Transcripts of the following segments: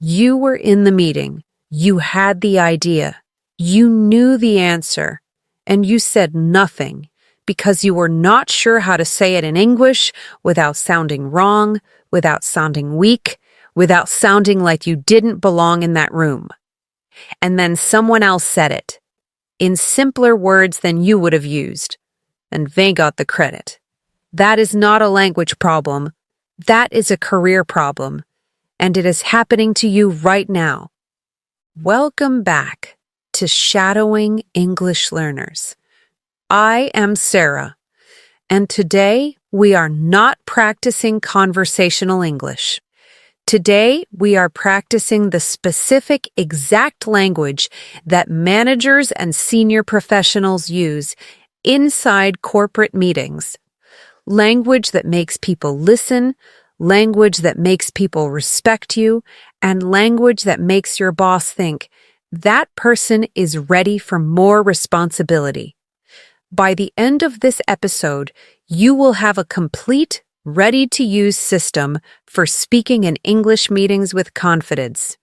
You were in the meeting. You had the idea. You knew the answer. And you said nothing because you were not sure how to say it in English without sounding wrong, without sounding weak, without sounding like you didn't belong in that room. And then someone else said it, in simpler words than you would have used, and they got the credit. That is not a language problem. That is a career problem, and it is happening to you right now. Welcome back to Shadowing English Learners. I am Sarah, and today we are not practicing conversational English. Today we are practicing the specific exact language that managers and senior professionals use inside corporate meetings. Language that makes people listen, language that makes people respect you, and language that makes your boss think, that person is ready for more responsibility. By the end of this episode, you will have a complete, ready-to-use system for speaking in English meetings with confidence.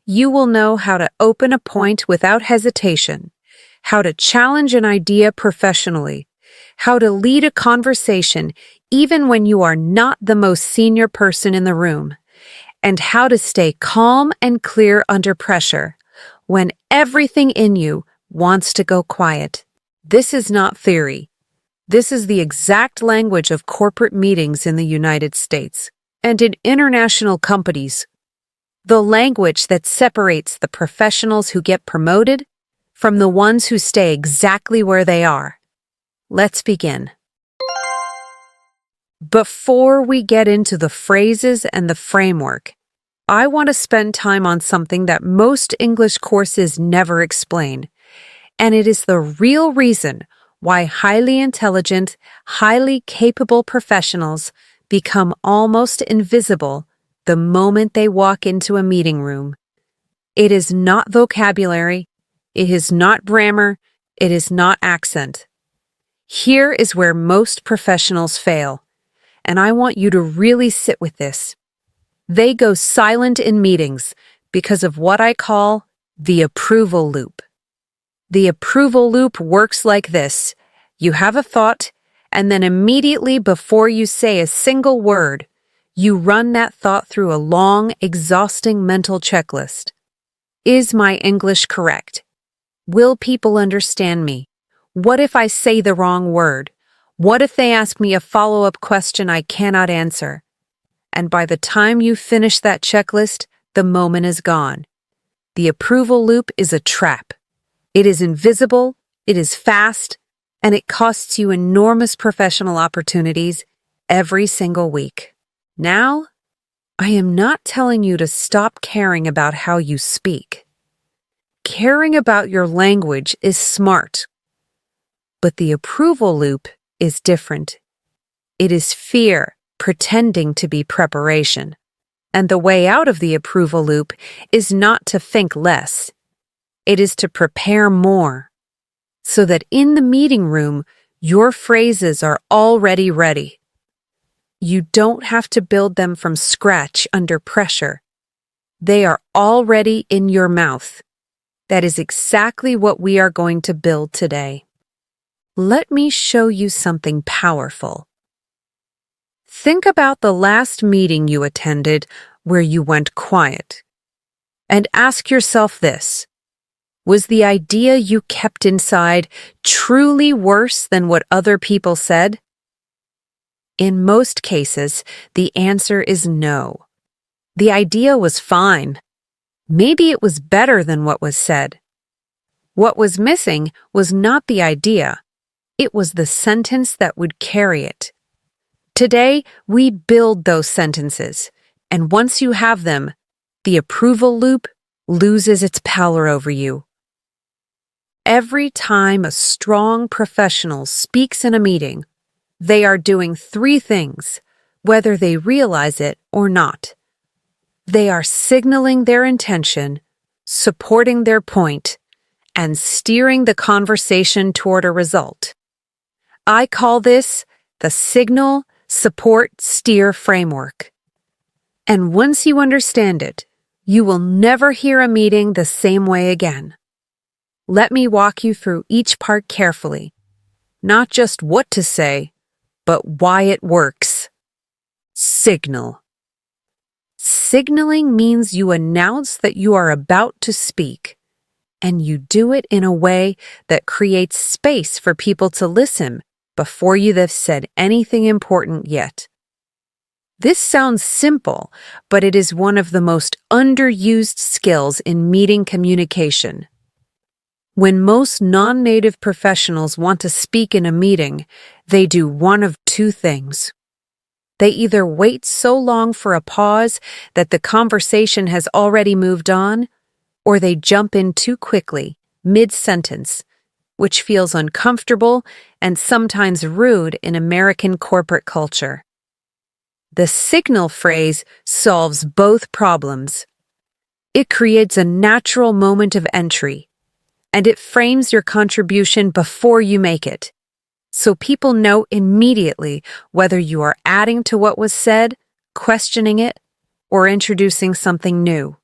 You will know how to open a point without hesitation, how to challenge an idea professionally, how to lead a conversation even when you are not the most senior person in the room, and how to stay calm and clear under pressure when everything in you wants to go quiet. This is not theory. This is the exact language of corporate meetings in the United States and in international companies. The language that separates the professionals who get promoted from the ones who stay exactly where they are. Let's begin. Before we get into the phrases and the framework, I want to spend time on something that most English courses never explain, and it is the real reason why highly intelligent, highly capable professionals become almost invisible the moment they walk into a meeting room. It is not vocabulary, it is not grammar, it is not accent. Here is where most professionals fail, and I want you to really sit with this. They go silent in meetings because of what I call the approval loop. The approval loop works like this. You have a thought, and then immediately before you say a single word, you run that thought through a long, exhausting mental checklist. Is my English correct? Will people understand me? What if I say the wrong word? What if they ask me a follow-up question I cannot answer? And by the time you finish that checklist, the moment is gone. The approval loop is a trap. It is invisible, it is fast, and it costs you enormous professional opportunities every single week. Now, I am not telling you to stop caring about how you speak. Caring about your language is smart. But the approval loop is different. It is fear pretending to be preparation. And the way out of the approval loop is not to think less. It is to prepare more, so that in the meeting room, your phrases are already ready. You don't have to build them from scratch under pressure. They are already in your mouth. That is exactly what we are going to build today. Let me show you something powerful. Think about the last meeting you attended where you went quiet. And ask yourself this. Was the idea you kept inside truly worse than what other people said? In most cases, the answer is no. The idea was fine. Maybe it was better than what was said. What was missing was not the idea. It was the sentence that would carry it. Today, we build those sentences, and once you have them, the approval loop loses its power over you. Every time a strong professional speaks in a meeting, they are doing three things, whether they realize it or not. They are signaling their intention, supporting their point, and steering the conversation toward a result. I call this the signal, support, steer framework. And once you understand it, You will never hear a meeting the same way again. Let me walk you through each part carefully. Not just what to say, but why it works. Signal. Signaling means you announce that you are about to speak, and you do it in a way that creates space for people to listen before you have said anything important yet. This sounds simple, but it is one of the most underused skills in meeting communication. When most non-native professionals want to speak in a meeting, they do one of two things. They either wait so long for a pause that the conversation has already moved on, or they jump in too quickly, mid-sentence, which feels uncomfortable and sometimes rude in American corporate culture. The signal phrase solves both problems. It creates a natural moment of entry, and it frames your contribution before you make it, so people know immediately whether you are adding to what was said, questioning it, or introducing something new.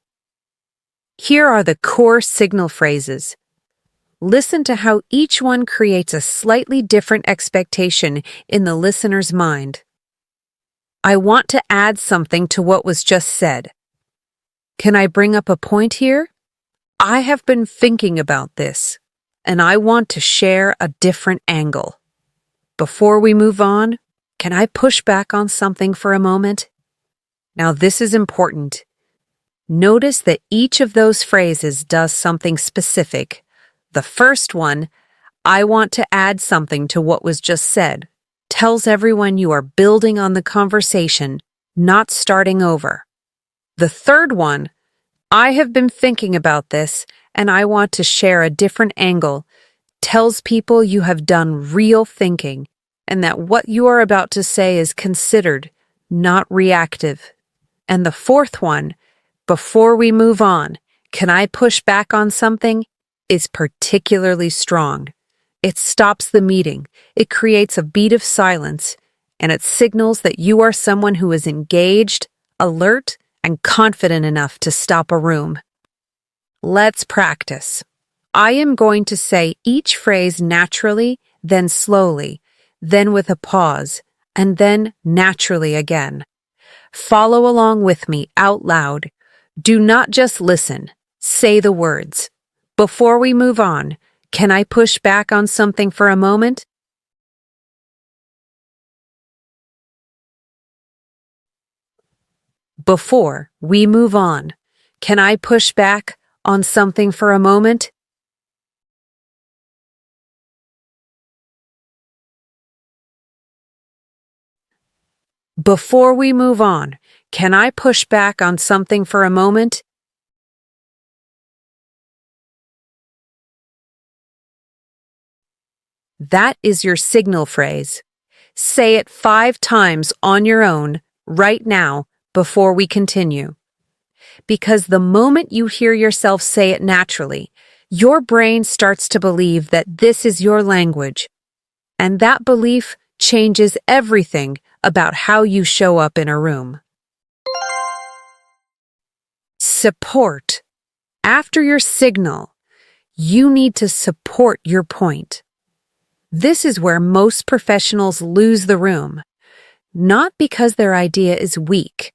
Here are the core signal phrases. Listen to how each one creates a slightly different expectation in the listener's mind. I want to add something to what was just said. Can I bring up a point here? I have been thinking about this, and I want to share a different angle. Before we move on, can I push back on something for a moment? Now, this is important. Notice that each of those phrases does something specific. The first one, I want to add something to what was just said, tells everyone you are building on the conversation, not starting over. The third one, I have been thinking about this and I want to share a different angle, tells people you have done real thinking and that what you are about to say is considered, not reactive. And the fourth one, before we move on, can I push back on something, is particularly strong. It stops the meeting, it creates a beat of silence, and it signals that you are someone who is engaged, alert, and confident enough to stop a room. Let's practice. I am going to say each phrase naturally, then slowly, then with a pause, and then naturally again. Follow along with me out loud. Do not just listen. Say the words. Before we move on, can I push back on something for a moment? Before we move on, can I push back on something for a moment? Before we move on, can I push back on something for a moment? That is your signal phrase. Say it 5 times on your own, right now, before we continue. Because the moment you hear yourself say it naturally, your brain starts to believe that this is your language. And that belief changes everything about how you show up in a room. Support. After your signal, you need to support your point. This is where most professionals lose the room, not because their idea is weak,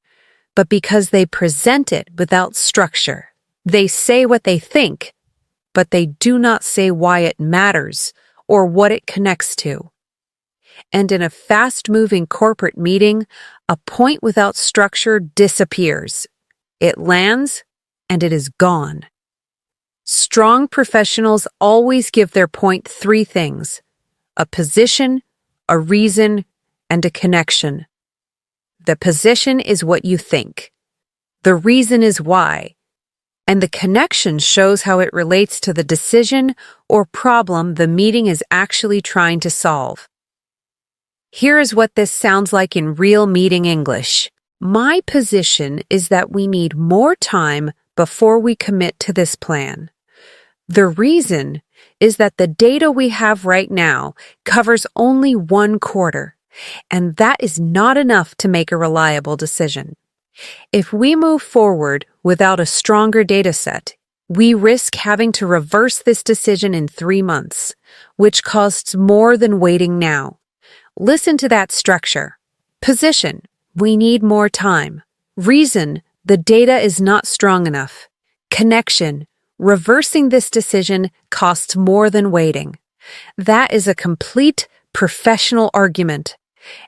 but because they present it without structure. They say what they think, but they do not say why it matters or what it connects to. And in a fast-moving corporate meeting, a point without structure disappears. It lands, and it is gone. Strong professionals always give their point 3 things: a position, a reason, and a connection. The position is what you think. The reason is why. And the connection shows how it relates to the decision or problem the meeting is actually trying to solve. Here is what this sounds like in real meeting English. My position is that we need more time before we commit to this plan. The reason is that the data we have right now covers only 1 quarter, and that is not enough to make a reliable decision. If we move forward without a stronger data set, we risk having to reverse this decision in 3 months, which costs more than waiting now. Listen to that structure. Position, we need more time. Reason, the data is not strong enough. Connection, reversing this decision costs more than waiting. That is a complete professional argument.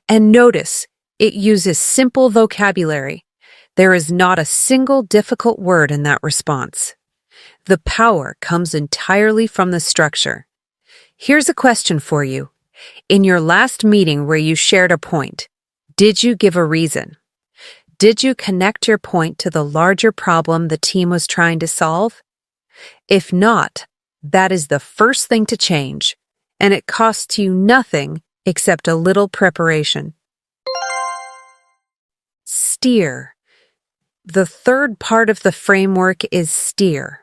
And notice, it uses simple vocabulary. There is not a single difficult word in that response. The power comes entirely from the structure. Here's a question for you. In your last meeting where you shared a point, did you give a reason? Did you connect your point to the larger problem the team was trying to solve? If not, that is the first thing to change, and it costs you nothing except a little preparation. Steer. The third part of the framework is steer.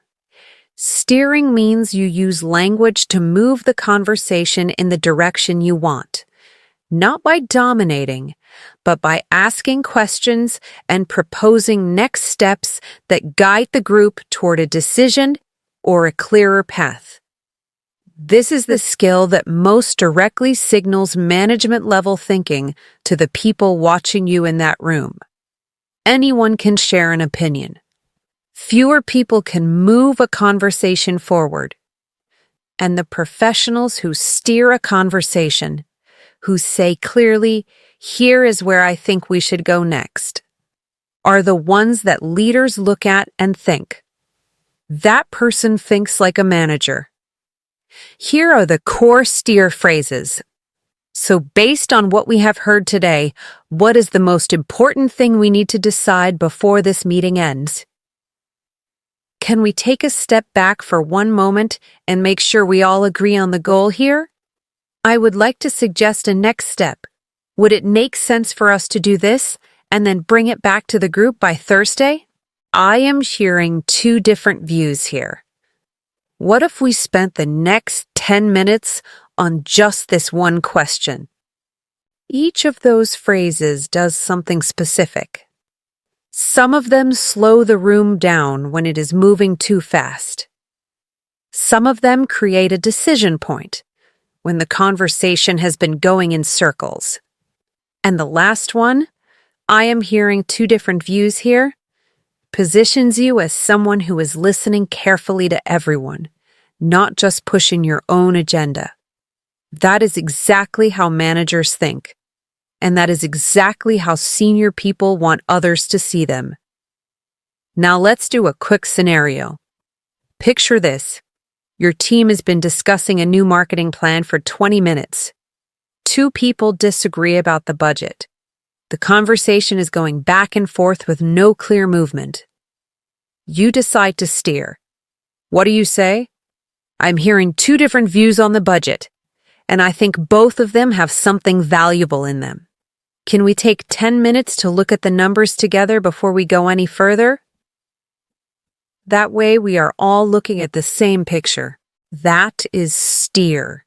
Steering means you use language to move the conversation in the direction you want, not by dominating, but by asking questions and proposing next steps that guide the group toward a decision or a clearer path. This is the skill that most directly signals management-level thinking to the people watching you in that room. Anyone can share an opinion. Fewer people can move a conversation forward. And the professionals who steer a conversation, who say clearly, "Here is where I think we should go next," are the ones that leaders look at and think, "That person thinks like a manager." Here are the core steer phrases. So based on what we have heard today, what is the most important thing we need to decide before this meeting ends? Can we take a step back for one moment and make sure we all agree on the goal here? I would like to suggest a next step. Would it make sense for us to do this and then bring it back to the group by Thursday? I am hearing 2 different views here. What if we spent the next 10 minutes on just this one question? Each of those phrases does something specific. Some of them slow the room down when it is moving too fast. Some of them create a decision point when the conversation has been going in circles. And the last one, I am hearing 2 different views here, positions you as someone who is listening carefully to everyone, not just pushing your own agenda. That is exactly how managers think. And that is exactly how senior people want others to see them. Now let's do a quick scenario. Picture this. Your team has been discussing a new marketing plan for 20 minutes. 2 people disagree about the budget. The conversation is going back and forth with no clear movement. You decide to steer. What do you say? I'm hearing 2 different views on the budget, and I think both of them have something valuable in them. Can we take 10 minutes to look at the numbers together before we go any further? That way we are all looking at the same picture. That is steer.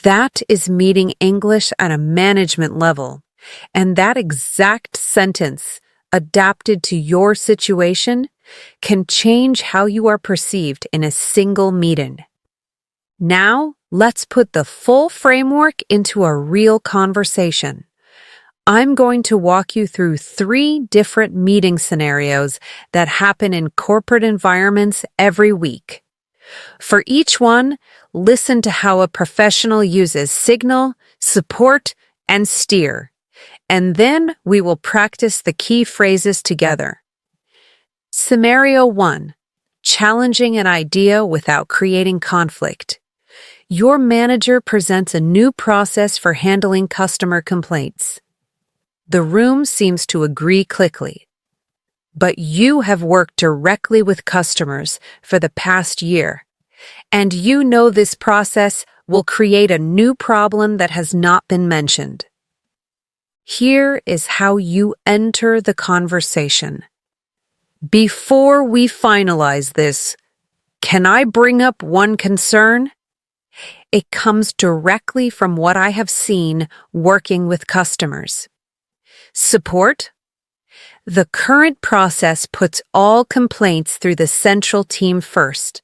That is meeting English at a management level. And that exact sentence, adapted to your situation, can change how you are perceived in a single meeting. Now, let's put the full framework into a real conversation. I'm going to walk you through 3 different meeting scenarios that happen in corporate environments every week. For each one, listen to how a professional uses signal, support, and steer. And then we will practice the key phrases together. Scenario 1. Challenging an idea without creating conflict. Your manager presents a new process for handling customer complaints. The room seems to agree quickly. But you have worked directly with customers for the past year, and you know this process will create a new problem that has not been mentioned. Here is how you enter the conversation. Before we finalize this, can I bring up one concern? It comes directly from what I have seen working with customers. Support? The current process puts all complaints through the central team first.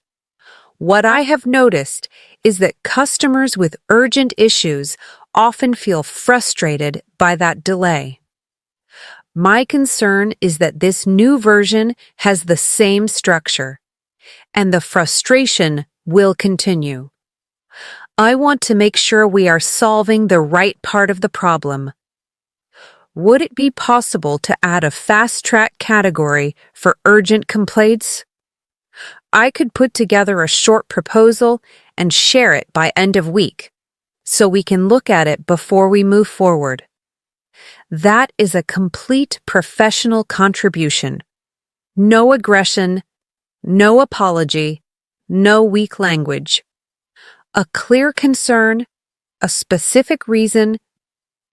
What I have noticed is that customers with urgent issues often feel frustrated by that delay. My concern is that this new version has the same structure, and the frustration will continue. I want to make sure we are solving the right part of the problem. Would it be possible to add a fast-track category for urgent complaints? I could put together a short proposal and share it by end of week, so we can look at it before we move forward. That is a complete professional contribution. No aggression, no apology, no weak language. A clear concern, a specific reason,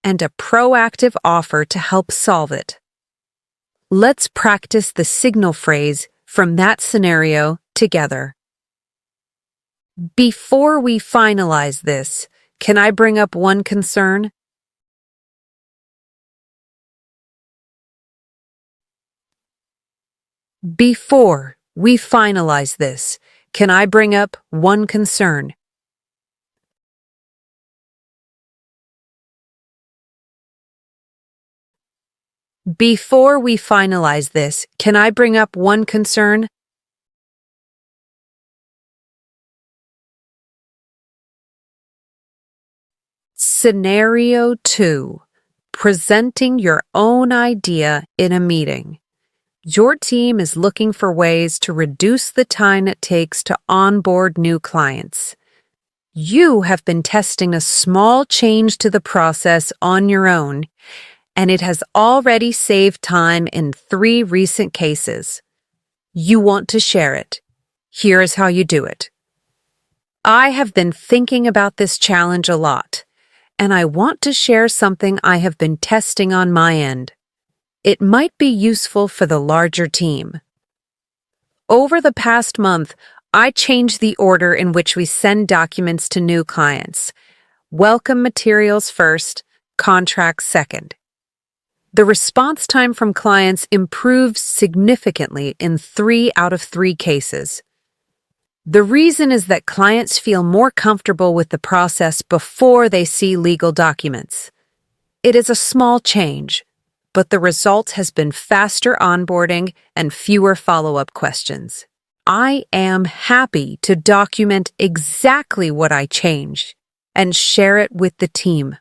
and a proactive offer to help solve it. Let's practice the signal phrase from that scenario together. Before we finalize this, can I bring up one concern? Before we finalize this, can I bring up one concern? Before we finalize this, can I bring up one concern? Scenario 2. Presenting your own idea in a meeting. Your team is looking for ways to reduce the time it takes to onboard new clients. You have been testing a small change to the process on your own, and it has already saved time in 3 recent cases. You want to share it. Here is how you do it. I have been thinking about this challenge a lot, and I want to share something I have been testing on my end. It might be useful for the larger team. Over the past month, I changed the order in which we send documents to new clients. Welcome materials first, contracts second. The response time from clients improved significantly in 3 out of 3 cases. The reason is that clients feel more comfortable with the process before they see legal documents. It is a small change, but the result has been faster onboarding and fewer follow-up questions. I am happy to document exactly what I changed and share it with the team.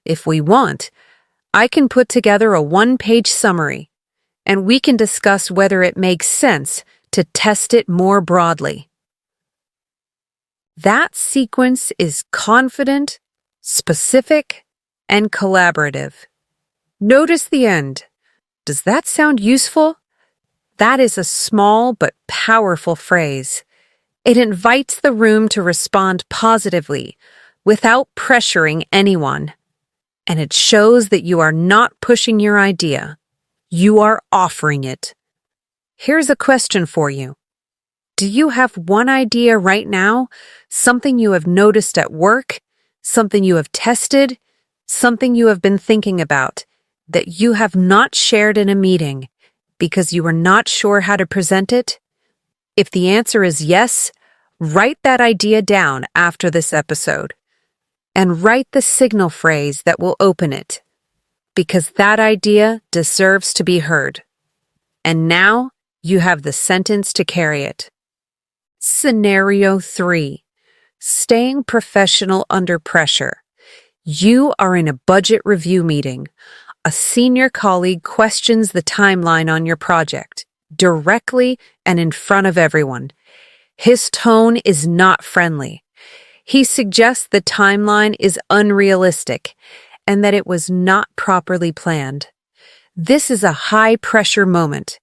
If we want, I can put together a 1-page summary, and we can discuss whether it makes sense to test it more broadly. That sequence is confident, specific, and collaborative. Notice the end. Does that sound useful? That is a small but powerful phrase. It invites the room to respond positively without pressuring anyone. And it shows that you are not pushing your idea. You are offering it. Here's a question for you. Do you have one idea right now, something you have noticed at work, something you have tested, something you have been thinking about, that you have not shared in a meeting because you were not sure how to present it? If the answer is yes, write that idea down after this episode and write the signal phrase that will open it, because that idea deserves to be heard. And now you have the sentence to carry it. Scenario 3. Staying professional under pressure. You are in a budget review meeting. A senior colleague questions the timeline on your project, directly and in front of everyone. His tone is not friendly. He suggests the timeline is unrealistic and that it was not properly planned. This is a high-pressure moment,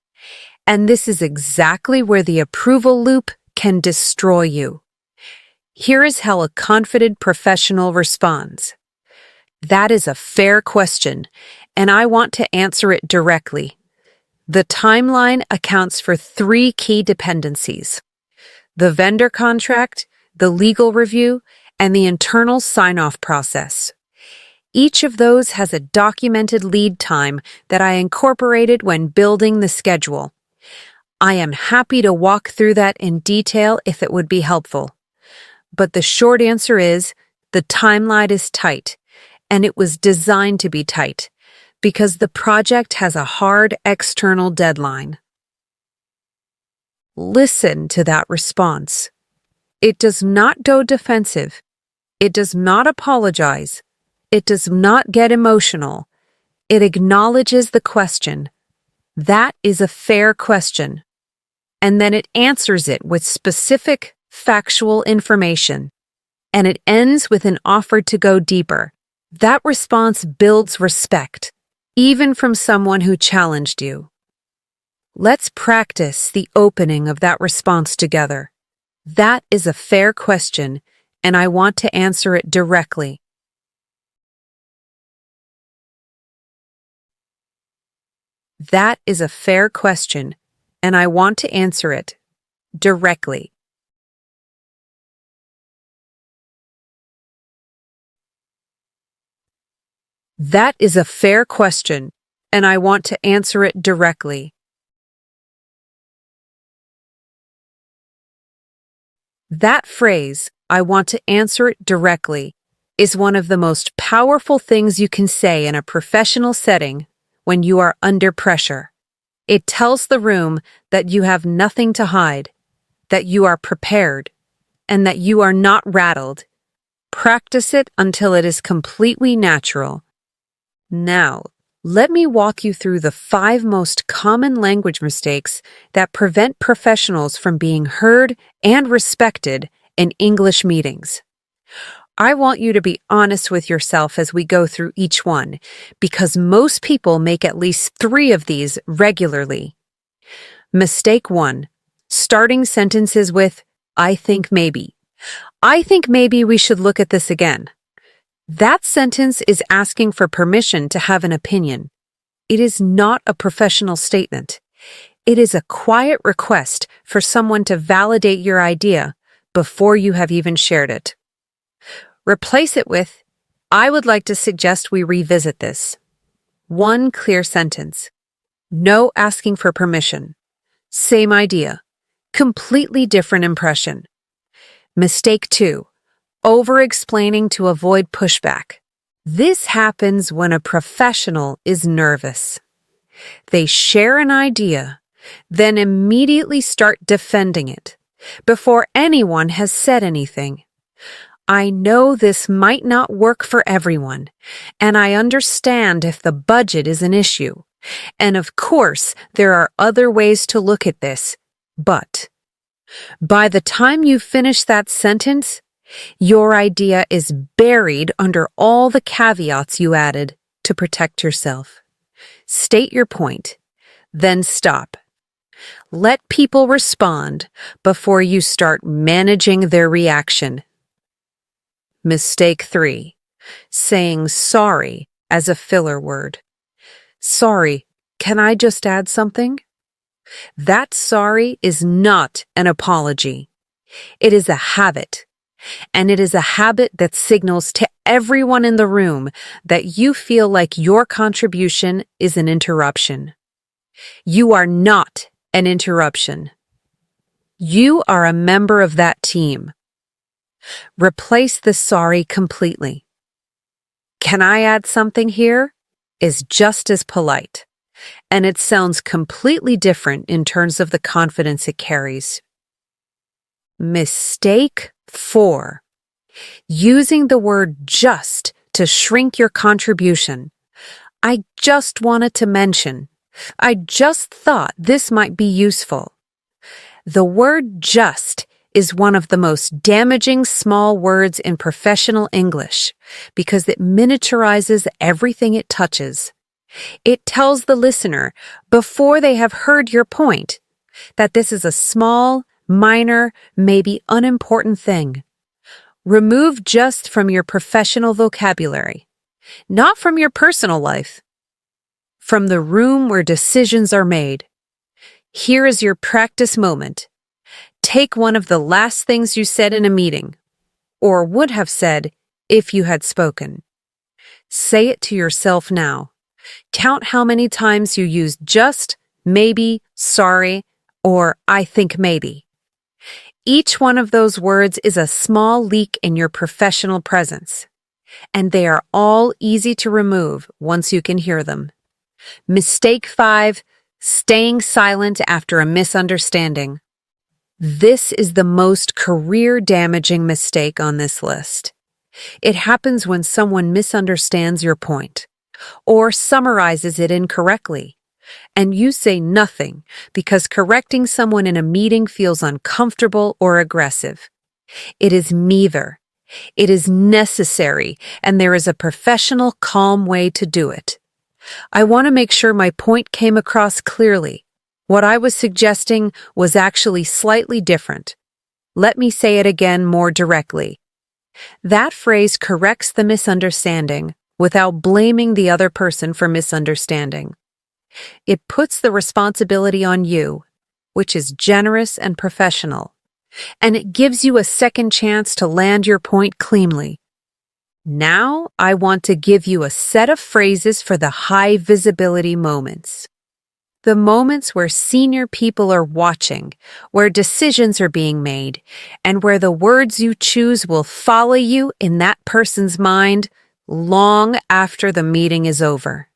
and this is exactly where the approval loop can destroy you. Here is how a confident professional responds. That is a fair question, and I want to answer it directly. The timeline accounts for 3 key dependencies: the vendor contract, the legal review, and the internal sign-off process. Each of those has a documented lead time that I incorporated when building the schedule. I am happy to walk through that in detail if it would be helpful. But the short answer is the timeline is tight, and it was designed to be tight because the project has a hard external deadline. Listen to that response. It does not go defensive. It does not apologize. It does not get emotional. It acknowledges the question. That is a fair question. And then it answers it with specific, factual information. And it ends with an offer to go deeper. That response builds respect, even from someone who challenged you. Let's practice the opening of that response together. That is a fair question, and I want to answer it directly. That is a fair question, and I want to answer it directly. That is a fair question, and I want to answer it directly. That phrase, I want to answer it directly, is one of the most powerful things you can say in a professional setting when you are under pressure. It tells the room that you have nothing to hide, that you are prepared, and that you are not rattled. Practice it until it is completely natural. Now, let me walk you through the 5 most common language mistakes that prevent professionals from being heard and respected in English meetings. I want you to be honest with yourself as we go through each one, because most people make at least 3 of these regularly. Mistake 1. Starting sentences with, I think maybe. I think maybe we should look at this again. That sentence is asking for permission to have an opinion. It is not a professional statement. It is a quiet request for someone to validate your idea before you have even shared it. Replace it with, I would like to suggest we revisit this. One clear sentence. No asking for permission. Same idea. Completely different impression. Mistake 2. Over-explaining to avoid pushback. This happens when a professional is nervous. They share an idea, then immediately start defending it before anyone has said anything. I know this might not work for everyone, and I understand if the budget is an issue. And of course, there are other ways to look at this, but by the time you finish that sentence, your idea is buried under all the caveats you added to protect yourself. State your point, then stop. Let people respond before you start managing their reaction. Mistake 3. Saying sorry as a filler word. Sorry, can I just add something? That sorry is not an apology. It is a habit. And it is a habit that signals to everyone in the room that you feel like your contribution is an interruption. You are not an interruption. You are a member of that team. Replace the sorry completely. Can I add something here? Is just as polite, and it sounds completely different in terms of the confidence it carries. Mistake 4. Using the word just to shrink your contribution. I just wanted to mention. I just thought this might be useful. The word just is one of the most damaging small words in professional English because it miniaturizes everything it touches. It tells the listener, before they have heard your point, that this is a small, minor, maybe unimportant thing. Remove just from your professional vocabulary, not from your personal life, from the room where decisions are made. Here is your practice moment. Take one of the last things you said in a meeting, or would have said if you had spoken. Say it to yourself now. Count how many times you use just, maybe, sorry, or I think maybe. Each one of those words is a small leak in your professional presence, and they are all easy to remove once you can hear them. Mistake 5, staying silent after a misunderstanding. This is the most career-damaging mistake on this list. It happens when someone misunderstands your point or summarizes it incorrectly, and you say nothing because correcting someone in a meeting feels uncomfortable or aggressive. It is neither. It is necessary, and there is a professional, calm way to do it. I want to make sure my point came across clearly. What I was suggesting was actually slightly different. Let me say it again more directly. That phrase corrects the misunderstanding without blaming the other person for misunderstanding. It puts the responsibility on you, which is generous and professional, and it gives you a second chance to land your point cleanly. Now, I want to give you a set of phrases for the high visibility moments. The moments where senior people are watching, where decisions are being made, and where the words you choose will follow you in that person's mind long after the meeting is over.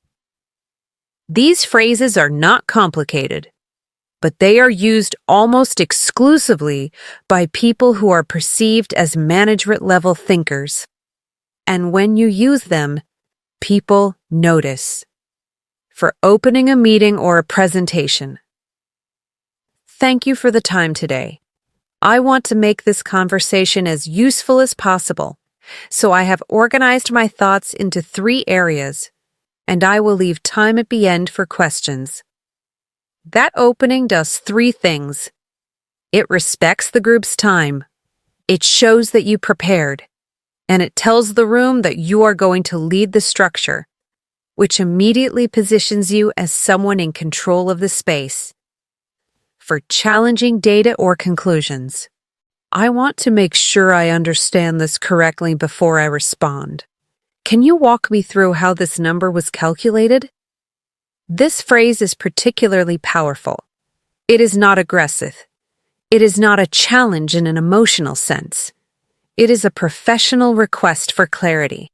These phrases are not complicated, but they are used almost exclusively by people who are perceived as management-level thinkers. And when you use them, people notice. For opening a meeting or a presentation. Thank you for the time today. I want to make this conversation as useful as possible, so I have organized my thoughts into 3 areas, and I will leave time at the end for questions. That opening does 3 things. It respects the group's time. It shows that you prepared, and it tells the room that you are going to lead the structure, which immediately positions you as someone in control of the space. For challenging data or conclusions, I want to make sure I understand this correctly before I respond. Can you walk me through how this number was calculated? This phrase is particularly powerful. It is not aggressive. It is not a challenge in an emotional sense. It is a professional request for clarity.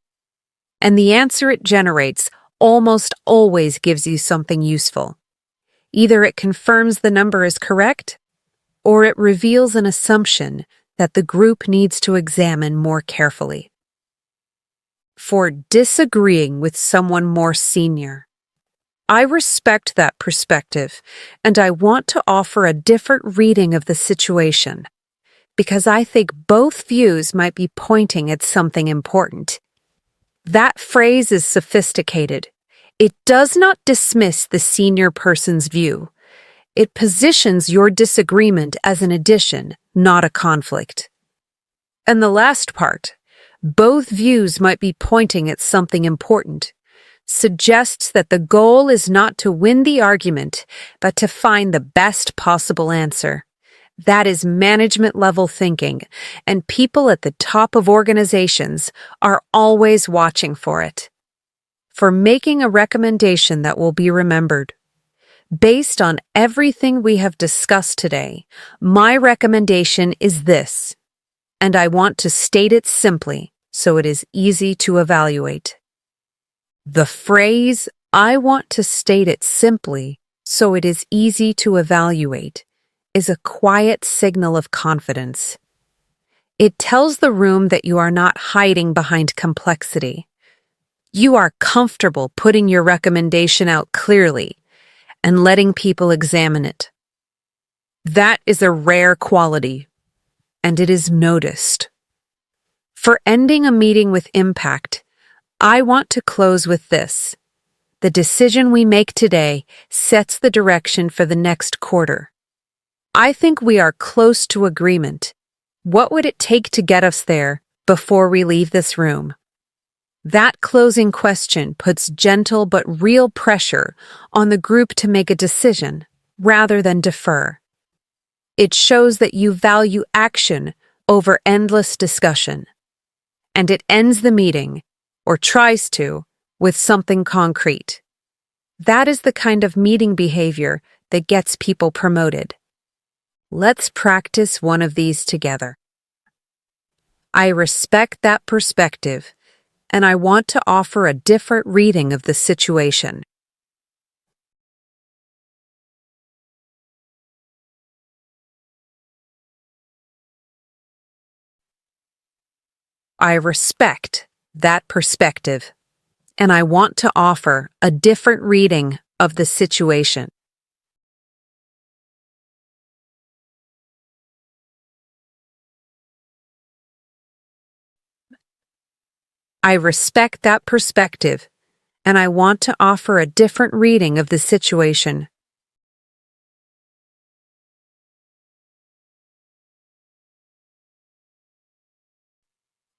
And the answer it generates almost always gives you something useful. Either it confirms the number is correct, or it reveals an assumption that the group needs to examine more carefully. For disagreeing with someone more senior, I respect that perspective, and I want to offer a different reading of the situation, because I think both views might be pointing at something important. That phrase is sophisticated. It does not dismiss the senior person's view. It positions your disagreement as an addition, not a conflict. And the last part, both views might be pointing at something important, suggests that the goal is not to win the argument, but to find the best possible answer. That is management-level thinking, and people at the top of organizations are always watching for it. For making a recommendation that will be remembered. Based on everything we have discussed today, my recommendation is this, and I want to state it simply so it is easy to evaluate. The phrase, "I want to state it simply so it is easy to evaluate," is a quiet signal of confidence. It tells the room that you are not hiding behind complexity. You are comfortable putting your recommendation out clearly and letting people examine it. That is a rare quality, and it is noticed. For ending a meeting with impact, I want to close with this. The decision we make today sets the direction for the next quarter. I think we are close to agreement. What would it take to get us there before we leave this room? That closing question puts gentle but real pressure on the group to make a decision rather than defer. It shows that you value action over endless discussion. And it ends the meeting, or tries to, with something concrete. That is the kind of meeting behavior that gets people promoted. Let's practice one of these together. I respect that perspective, and I want to offer a different reading of the situation. I respect that perspective, and I want to offer a different reading of the situation. I respect that perspective, and I want to offer a different reading of the situation.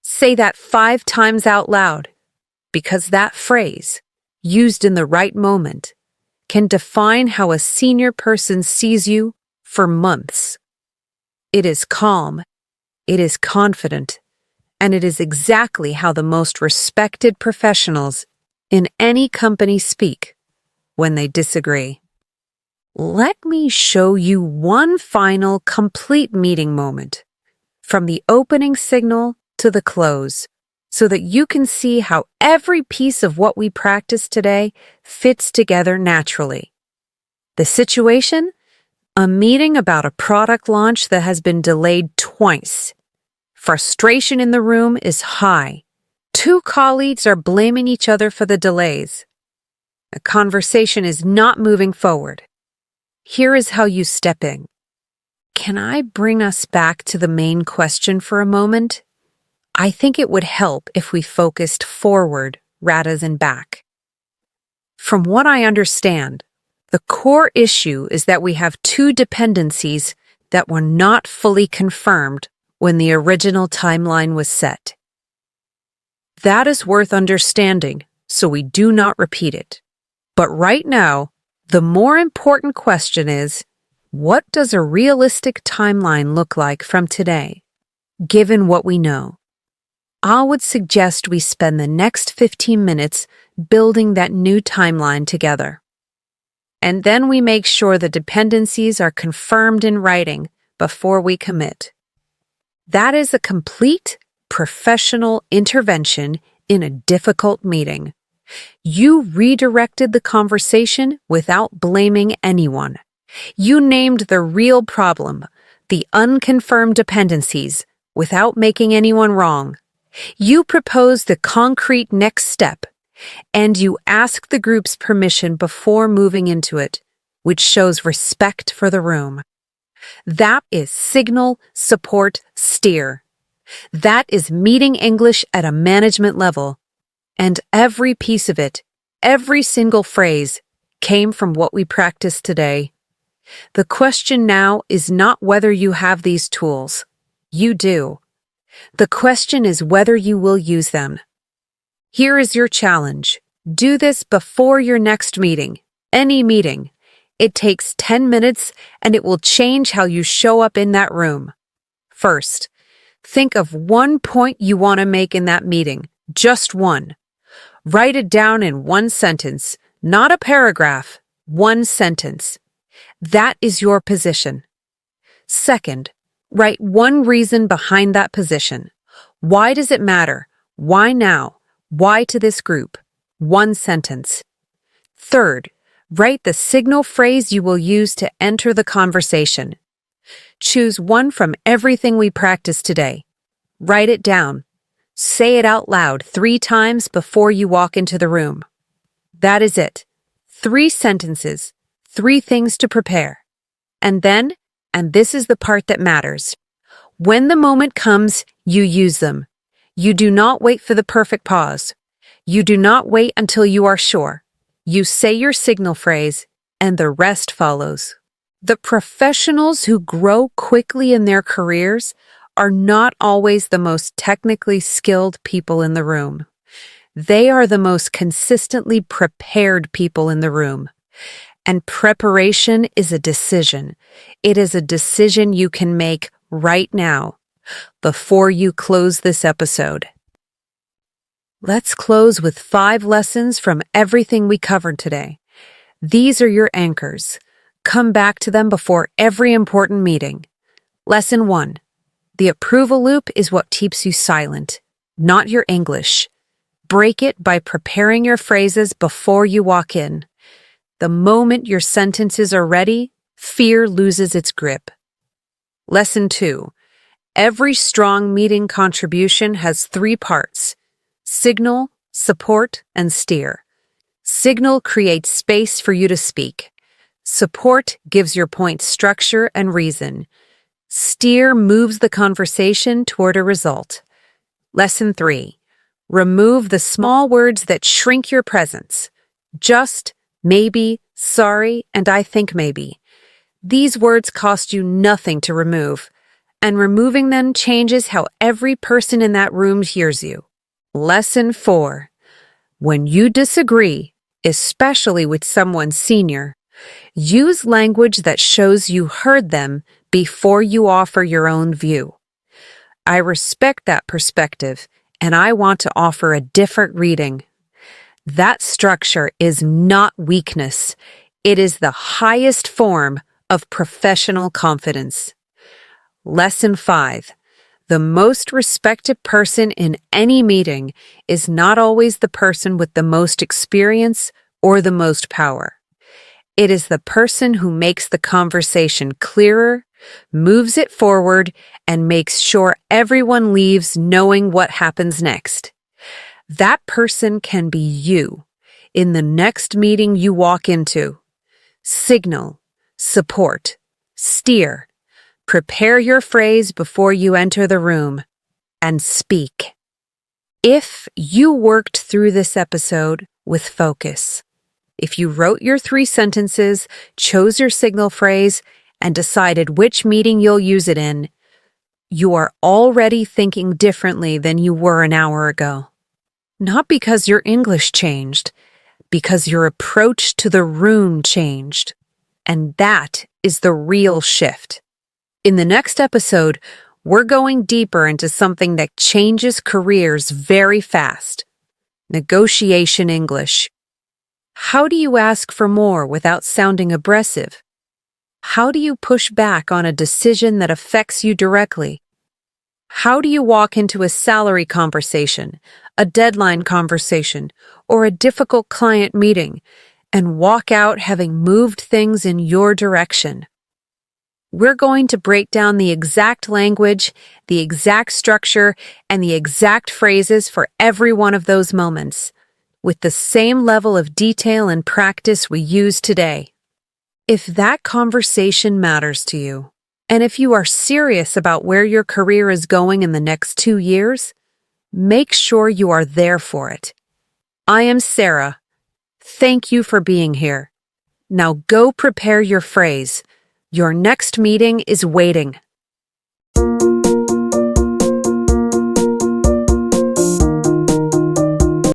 Say that 5 times out loud, because that phrase, used in the right moment, can define how a senior person sees you for months. It is calm, it is confident, and it is exactly how the most respected professionals in any company speak when they disagree. Let me show you one final complete meeting moment, from the opening signal to the close, so that you can see how every piece of what we practiced today fits together naturally. The situation? A meeting about a product launch that has been delayed twice. Frustration in the room is high. 2 colleagues are blaming each other for the delays. The conversation is not moving forward. Here is how you step in. Can I bring us back to the main question for a moment? I think it would help if we focused forward rather than back. From what I understand, the core issue is that we have 2 dependencies that were not fully confirmed when the original timeline was set. That is worth understanding, so we do not repeat it. But right now, the more important question is, what does a realistic timeline look like from today, given what we know? I would suggest we spend the next 15 minutes building that new timeline together. And then we make sure the dependencies are confirmed in writing before we commit. That is a complete professional intervention in a difficult meeting. You redirected the conversation without blaming anyone. You named the real problem, the unconfirmed dependencies, without making anyone wrong. You proposed the concrete next step, and you asked the group's permission before moving into it, which shows respect for the room. That is signal, support, steer. That is meeting English at a management level. And every piece of it, every single phrase, came from what we practiced today. The question now is not whether you have these tools. You do. The question is whether you will use them. Here is your challenge. Do this before your next meeting, any meeting. It takes 10 minutes and it will change how you show up in that room. First, think of one point you want to make in that meeting, just one. Write it down in one sentence, not a paragraph, one sentence. That is your position. Second, write one reason behind that position. Why does it matter? Why now? Why to this group? One sentence. Third, write the signal phrase you will use to enter the conversation. Choose one from everything we practiced today. Write it down. Say it out loud 3 times before you walk into the room. That is it. 3 sentences, 3 things to prepare. And then, and this is the part that matters, when the moment comes, you use them. You do not wait for the perfect pause. You do not wait until you are sure. You say your signal phrase, and the rest follows. The professionals who grow quickly in their careers are not always the most technically skilled people in the room. They are the most consistently prepared people in the room. And preparation is a decision. It is a decision you can make right now, before you close this episode. Let's close with 5 lessons from everything we covered today. These are your anchors. Come back to them before every important meeting. Lesson 1. The approval loop is what keeps you silent, not your English. Break it by preparing your phrases before you walk in. The moment your sentences are ready, fear loses its grip. Lesson 2. Every strong meeting contribution has 3 parts: signal, support, and steer. Signal creates space for you to speak. Support gives your point structure and reason. Steer moves the conversation toward a result. Lesson 3. Remove the small words that shrink your presence. Just, maybe, sorry, and I think maybe. These words cost you nothing to remove, and removing them changes how every person in that room hears you. Lesson 4. When you disagree, especially with someone senior, use language that shows you heard them before you offer your own view. I respect that perspective, and I want to offer a different reading. That structure is not weakness. It is the highest form of professional confidence. Lesson 5. The most respected person in any meeting is not always the person with the most experience or the most power. It is the person who makes the conversation clearer, moves it forward, and makes sure everyone leaves knowing what happens next. That person can be you in the next meeting you walk into. Signal, support, steer. Prepare your phrase before you enter the room, and speak. If you worked through this episode with focus, if you wrote your 3 sentences, chose your signal phrase, and decided which meeting you'll use it in, you are already thinking differently than you were an hour ago. Not because your English changed, because your approach to the room changed. And that is the real shift. In the next episode, we're going deeper into something that changes careers very fast: negotiation English. How do you ask for more without sounding aggressive? How do you push back on a decision that affects you directly? How do you walk into a salary conversation, a deadline conversation, or a difficult client meeting and walk out having moved things in your direction? We're going to break down the exact language, the exact structure, and the exact phrases for every one of those moments, with the same level of detail and practice we use today. If that conversation matters to you, and if you are serious about where your career is going in the next 2 years, make sure you are there for it. I am Sarah. Thank you for being here. Now go prepare your phrase. Your next meeting is waiting.